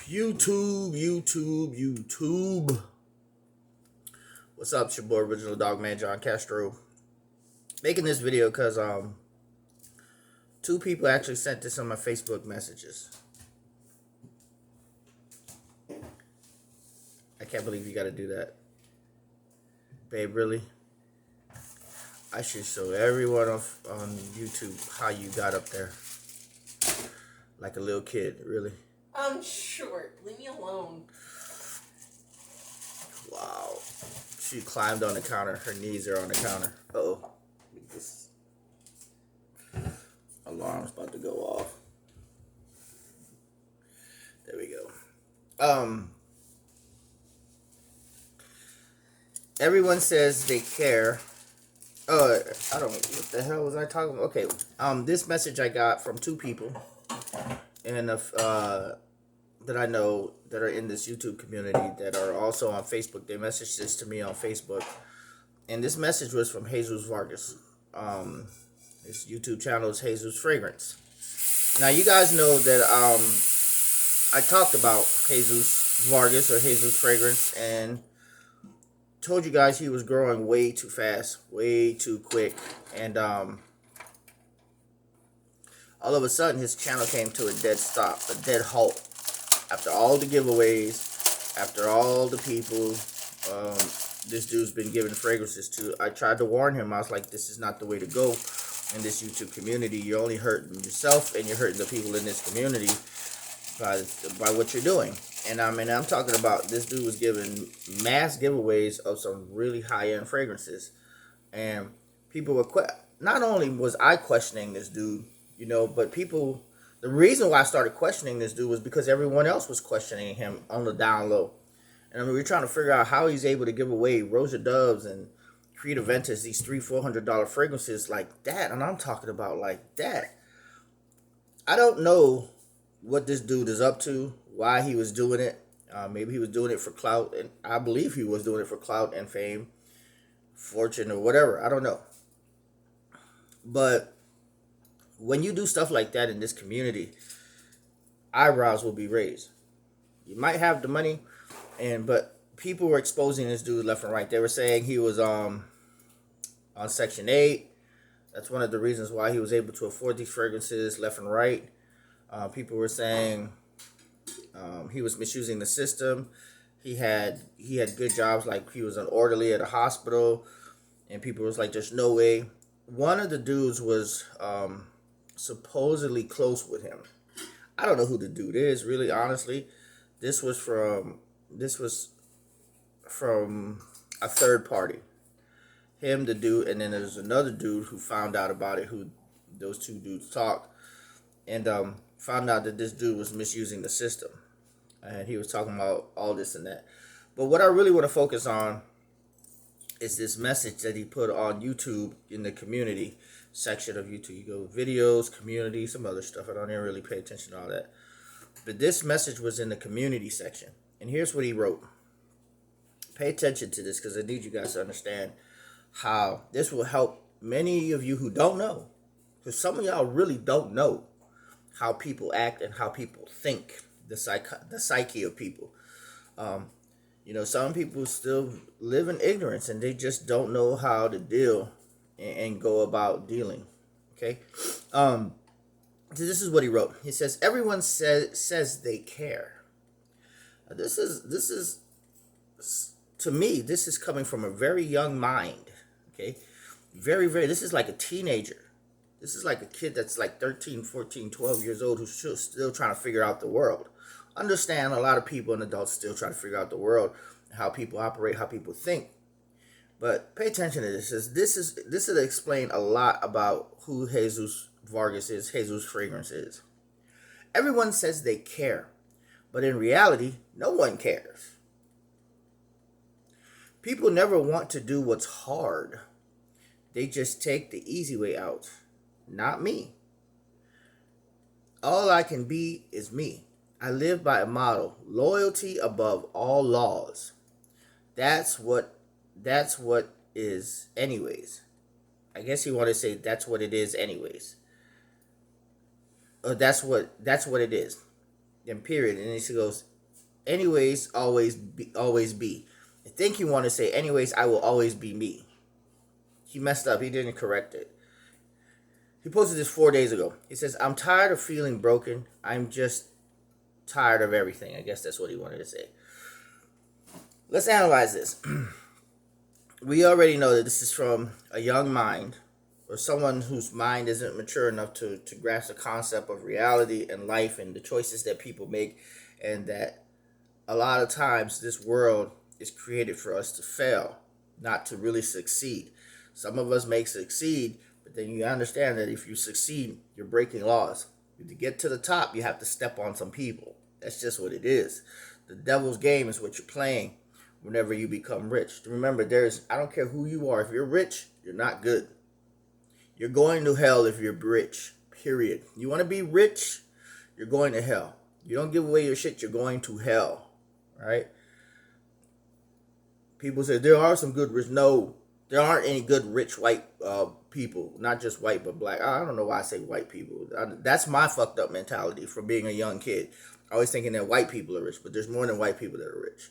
YouTube. What's up? It's your boy, Original Dog Man John Castro. Making this video because two people actually sent this on my Facebook messages. I can't believe you got to do that, babe. Really? I should show everyone on YouTube how you got up there, like a little kid. Really? I'm short. Leave me alone. Wow. She climbed on the counter. Her knees are on the counter. Uh-oh. This alarm's about to go off. There we go. Everyone says they care. I don't know. What the hell was I talking about? Okay. This message I got from two people. And that I know that are in this YouTube community that are also on Facebook. They messaged this to me on Facebook. And this message was from Jesus Vargas. His YouTube channel is Jesus Fragrance. Now, you guys know that I talked about Jesus Vargas or Jesus Fragrance and told you guys he was growing way too fast, way too quick. And all of a sudden, his channel came to a dead stop, a dead halt. After all the giveaways, after all the people this dude's been giving fragrances to, I tried to warn him. I was like, this is not the way to go in this YouTube community. You're only hurting yourself and you're hurting the people in this community by what you're doing. And I'm talking about this dude was giving mass giveaways of some really high-end fragrances. And people were, not only was I questioning this dude, you know, but people, the reason why I started questioning this dude was because everyone else was questioning him on the down low. And we're trying to figure out how he's able to give away Rosa Doves and Creed Aventus, these $300-400 fragrances like that. And I'm talking about like that. I don't know what this dude is up to, why he was doing it. Maybe he was doing it for clout, and I believe he was doing it for clout and fame, fortune, or whatever. I don't know. But when you do stuff like that in this community, eyebrows will be raised. You might have the money, but people were exposing this dude left and right. They were saying he was on Section 8. That's one of the reasons why he was able to afford these fragrances left and right. People were saying he was misusing the system. He had good jobs, like he was an orderly at a hospital, and people was like, "There's no way." One of the dudes was supposedly close with him. I don't know who the dude is, really, honestly. This was from a third party. Him, the dude, and then there's another dude who found out about it. Who those two dudes talked, and found out that this dude was misusing the system, and he was talking about all this and that. But what I really want to focus on is this message that he put on YouTube in the community section of YouTube. You go videos, community, some other stuff. I don't even really pay attention to all that. But this message was in the community section. And here's what he wrote. Pay attention to this because I need you guys to understand how this will help many of you who don't know. Because some of y'all really don't know how people act and how people think, the psyche of people. You know, some people still live in ignorance and they just don't know how to deal and go about dealing. Okay? So this is what he wrote. He says, everyone says they care. This is to me, this is coming from a very young mind. Okay? Very, very, this is like a teenager. This is like a kid that's like 13, 14, 12 years old who's still trying to figure out the world. Understand, a lot of people and adults still trying to figure out the world, how people operate, how people think. But pay attention to this. This will explain a lot about who Jesus Vargas is, Jesus Fragrance is. Everyone says they care, but in reality, no one cares. People never want to do what's hard. They just take the easy way out. Not me. All I can be is me. I live by a motto: loyalty above all laws. That's what is anyways. I guess he wanted to say that's what it is anyways. That's what it is. Then period. And then he goes, anyways, always be. I think he wanted to say, anyways, I will always be me. He messed up. He didn't correct it. He posted this 4 days ago. He says, I'm tired of feeling broken. I'm just tired of everything. I guess that's what he wanted to say. Let's analyze this. We already know that this is from a young mind, or someone whose mind isn't mature enough to grasp the concept of reality and life and the choices that people make, and that a lot of times this world is created for us to fail, not to really succeed. Some of us may succeed, but then you understand that if you succeed, you're breaking laws. To get to the top, you have to step on some people. That's just what it is. The devil's game is what you're playing whenever you become rich. Remember, I don't care who you are. If you're rich, you're not good. You're going to hell if you're rich, period. You want to be rich, you're going to hell. You don't give away your shit, you're going to hell, right? People say, there are some good rich. No, there aren't any good rich white people. Not just white, but black. I don't know why I say white people. That's my fucked up mentality from being a young kid. Always thinking that white people are rich, but there's more than white people that are rich.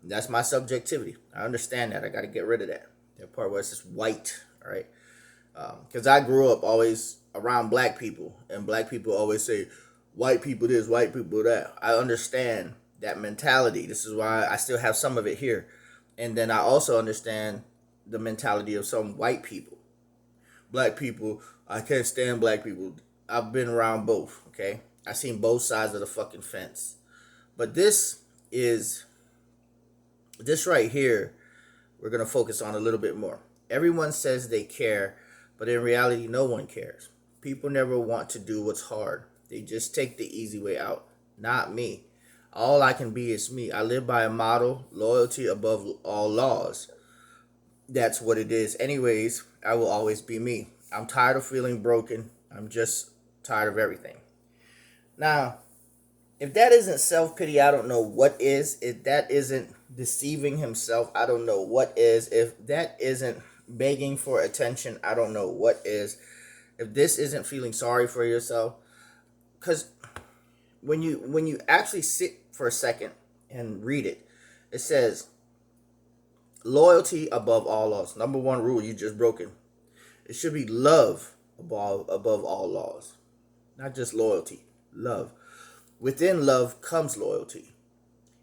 That's my subjectivity. I understand that. I got to get rid of that. That part where it's just white, all right? Because I grew up always around black people, and black people always say, white people this, white people that. I understand that mentality. This is why I still have some of it here. And then I also understand the mentality of some white people. Black people, I can't stand black people. I've been around both, okay? I've seen both sides of the fucking fence. But this right here, we're going to focus on a little bit more. Everyone says they care, but in reality, no one cares. People never want to do what's hard. They just take the easy way out. Not me. All I can be is me. I live by a motto, loyalty above all laws. That's what it is. Anyways, I will always be me. I'm tired of feeling broken. I'm just tired of everything. Now, if that isn't self-pity, I don't know what is. If that isn't deceiving himself, I don't know what is. If that isn't begging for attention, I don't know what is. If this isn't feeling sorry for yourself, because when you actually sit for a second and read it, it says loyalty above all laws. Number one rule you just broken. It should be love above all laws, not just loyalty. Love. Within love comes loyalty.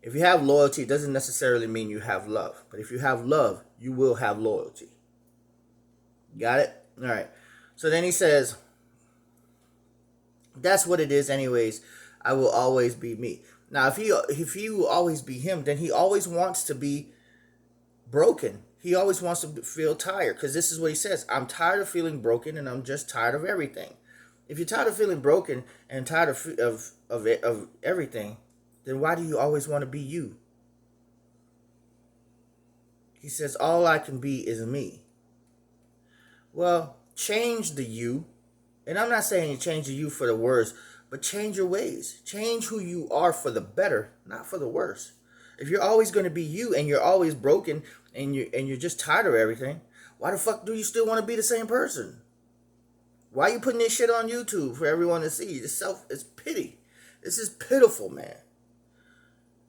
If you have loyalty, it doesn't necessarily mean you have love. But if you have love, you will have loyalty. Got it? All right. So then he says, that's what it is anyways. I will always be me. Now, if he will always be him, then he always wants to be broken. He always wants to feel tired, because this is what he says. I'm tired of feeling broken, and I'm just tired of everything. If you're tired of feeling broken and tired of everything, then why do you always want to be you? He says, all I can be is me. Well, change the you. And I'm not saying you change the you for the worse, but change your ways. Change who you are for the better, not for the worse. If you're always going to be you and you're always broken and you're just tired of everything, why the fuck do you still want to be the same person? Why are you putting this shit on YouTube for everyone to see? It's pity. This is pitiful, man.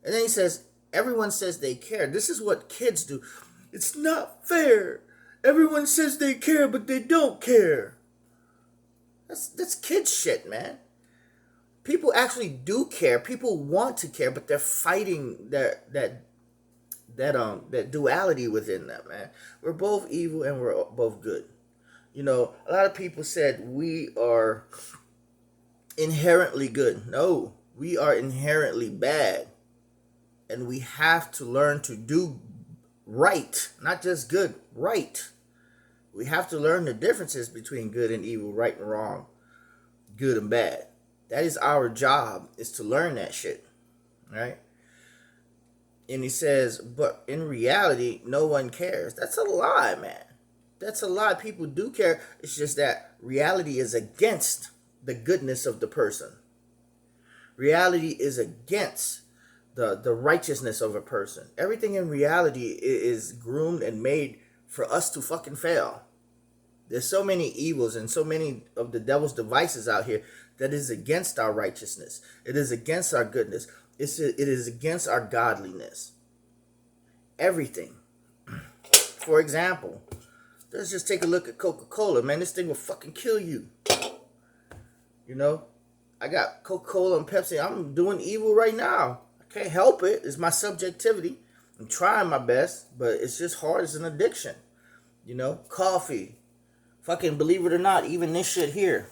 And then he says, everyone says they care. This is what kids do. It's not fair. Everyone says they care, but they don't care. That's kid shit, man. People actually do care. People want to care, but they're fighting that duality within them, man. We're both evil and we're both good. You know, a lot of people said we are inherently good. No, we are inherently bad. And we have to learn to do right, not just good, right. We have to learn the differences between good and evil, right and wrong, good and bad. That is our job, is to learn that shit, right? And he says, but in reality, no one cares. That's a lie, man. That's a lie. People do care. It's just that reality is against the goodness of the person. Reality is against the righteousness of a person. Everything in reality is groomed and made for us to fucking fail. There's so many evils and so many of the devil's devices out here that is against our righteousness. It is against our goodness. it is against our godliness. Everything. For example, let's just take a look at Coca-Cola, man. This thing will fucking kill you. You know, I got Coca-Cola and Pepsi. I'm doing evil right now. I can't help it. It's my subjectivity. I'm trying my best, but it's just hard. It's an addiction. You know, coffee. Fucking believe it or not, even this shit here.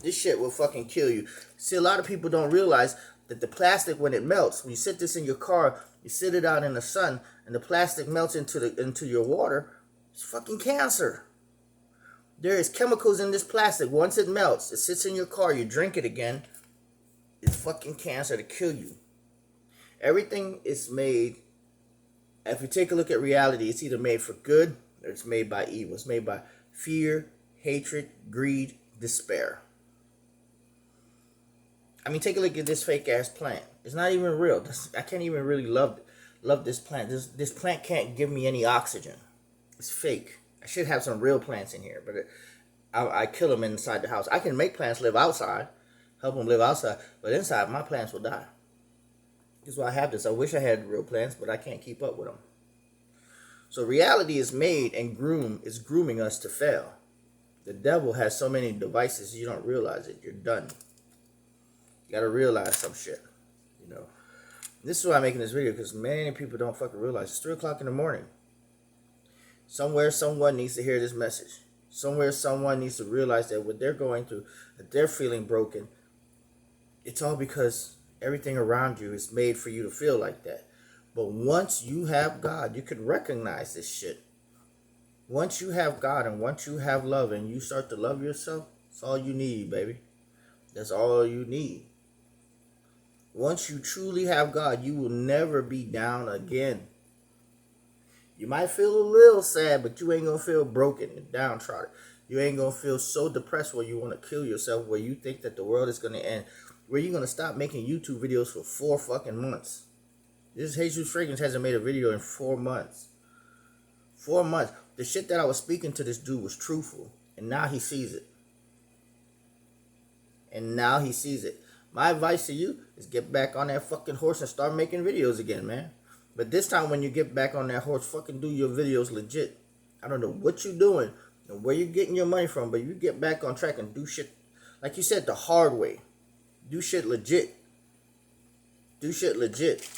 This shit will fucking kill you. See, a lot of people don't realize that the plastic, when it melts, when you sit this in your car, you sit it out in the sun, and the plastic melts into your water, it's fucking cancer. There is chemicals in this plastic. Once it melts, it sits in your car, you drink it again, it's fucking cancer to kill you. Everything is made, if you take a look at reality, it's either made for good or it's made by evil. It's made by fear, hatred, greed, despair. I mean, take a look at this fake ass plant. It's not even real. I can't even really love this plant. This plant can't give me any oxygen. It's fake. I should have some real plants in here, but I kill them inside the house. I can make plants live outside, help them live outside, but inside my plants will die. That's why I have this. I wish I had real plants, but I can't keep up with them. So reality is made and is grooming us to fail. The devil has so many devices you don't realize it. You're done. You gotta realize some shit. You know. This is why I'm making this video, because many people don't fucking realize it's 3 o'clock in the morning. Somewhere someone needs to hear this message. Somewhere someone needs to realize that what they're going through, that they're feeling broken, it's all because everything around you is made for you to feel like that. But once you have God, you can recognize this shit. Once you have God and once you have love and you start to love yourself, that's all you need, baby. That's all you need. Once you truly have God, you will never be down again. You might feel a little sad, but you ain't going to feel broken and downtrodden. You ain't going to feel so depressed where you want to kill yourself, where you think that the world is going to end, where you're going to stop making YouTube videos for 4 fucking months. This Jesus Fragrance hasn't made a video in 4 months. 4 months. The shit that I was speaking to this dude was truthful, and now he sees it. And now he sees it. My advice to you is get back on that fucking horse and start making videos again, man. But this time when you get back on that horse, fucking do your videos legit. I don't know what you're doing and where you're getting your money from, but you get back on track and do shit, like you said, the hard way. Do shit legit. Do shit legit.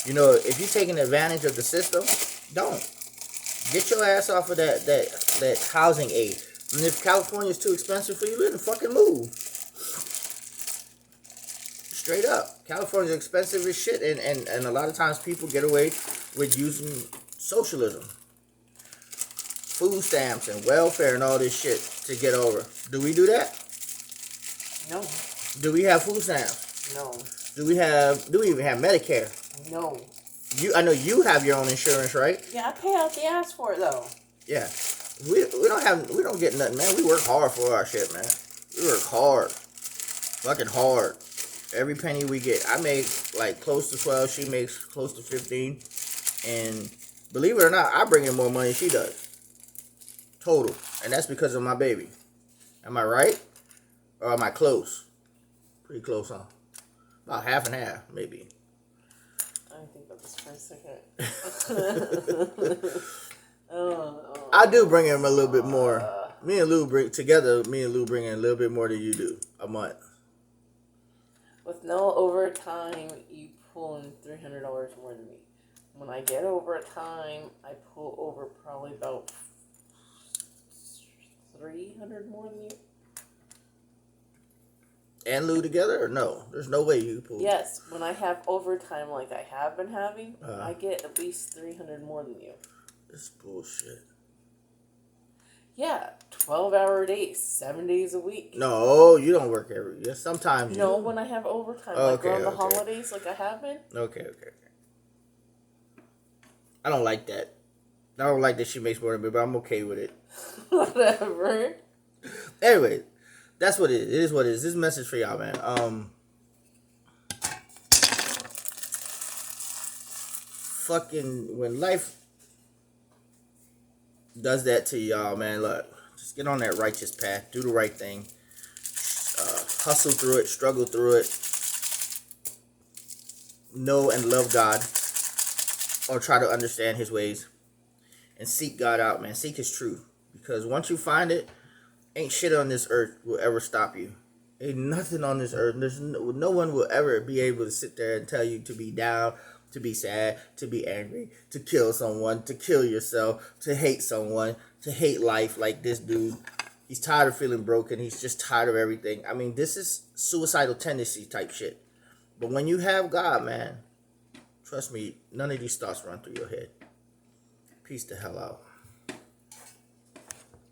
You know, if you're taking advantage of the system, don't. Get your ass off of that housing aid. And if California is too expensive for you, then fucking move. Straight up. California is expensive as shit, and a lot of times people get away with using socialism. Food stamps and welfare and all this shit to get over. Do we do that? No. Do we have food stamps? No. Do we even have Medicare? No. I know you have your own insurance, right? Yeah, I pay out the ass for it though. Yeah. We don't get nothing, man. We work hard for our shit, man. We work hard. Fucking hard. Every penny we get. I make like close to 12. She makes close to 15. And believe it or not, I bring in more money than she does. Total. And that's because of my baby. Am I right? Or am I close? Pretty close, huh? About half and half, maybe. I think about this for a second. I do bring in a little bit more. Me and Lou bring in a little bit more than you do a month. With no overtime, you pull in $300 more than me. When I get overtime, I pull over probably about 300 more than you. And Lou together, or no? There's no way you pull. Yes, when I have overtime like I have been having, I get at least 300 more than you. This bullshit. Yeah, 12-hour days, 7 days a week. No, you don't work every. Yeah, sometimes. No, when I have overtime, like around the holidays, like I have been. Okay. I don't like that. I don't like that she makes more than me, but I'm okay with it. Whatever. Anyway, that's what it is. It is what it is. This message for y'all, man. Fucking when life does that to y'all, man, look, just get on that righteous path, do the right thing, hustle through it, struggle through it, know and love God or try to understand his ways and seek God out, man. Seek his truth. Because once you find it, ain't shit on this earth will ever stop you. Ain't nothing on this earth. There's no one will ever be able to sit there and tell you to be down, to be sad, to be angry, to kill someone, to kill yourself, to hate someone, to hate life like this dude. He's tired of feeling broken. He's just tired of everything. I mean, this is suicidal tendency type shit. But when you have God, man, trust me, none of these thoughts run through your head. Peace the hell out.